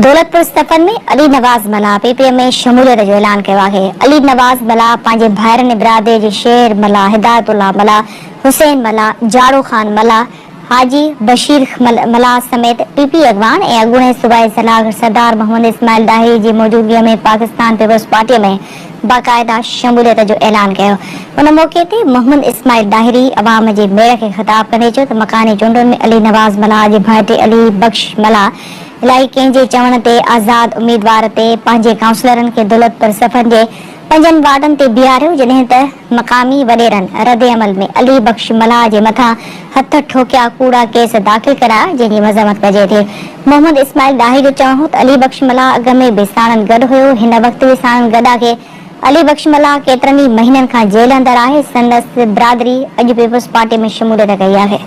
दौलतपुर सफ़र में अली नवाज़ मला पीपीएम में शमूलियत जो ऐलान किया है। अली नवाज़ मला पंहिंजे भाइरनि बिरादरी जे शेर मला, हिदायतुल्लाह मला, हुसैन मला, जाड़ो खान मला, हाजी बशीर मला समेत पीपी अगवान ऐं अॻूणे सूबाई सलाहकार सरदार मोहम्मद इस्माइल दाहिरी जी मौजूदगीअ में पाकिस्तान पीपल्स पार्टीअ में बाक़ायदा शमूलियत जो ऐलान कयो। उन मौक़े ते मोहम्मद इस्माइल दाहिरी अवाम जे मेड़ खे ख़िताब कंदे चयो त मकानी चूंडुनि में अली नवाज़ मला जे भाइटे अली बख्श मला इलाही कंहिंजे चवण ते आज़ाद उम्मीदवार ते पंहिंजे काउंसलरनि खे दौलतपुर सफ़र जे 5 वार्डनि ते बीहारियो, जॾहिं त मक़ामी वॾेरनि रद अमल में अली बख्श मला जे मथां हथ ठोकिया कूड़ा केस दाख़िल कराया, जंहिंजी मज़म्मत कजे थी। मोहम्मद इस्माइल दाहिरी जो चवणु हो त अली बख्श मला अॻ में बि साणनि गॾु हुयो। हिन वक़्तु बि साणनि गॾु आहे। अली बख्श मला केतिरनि ई महीननि खां जेल अंदर आहे। संदसि बिरादरी अॼु पीपल्स पार्टी में शमूलियत कई आहे।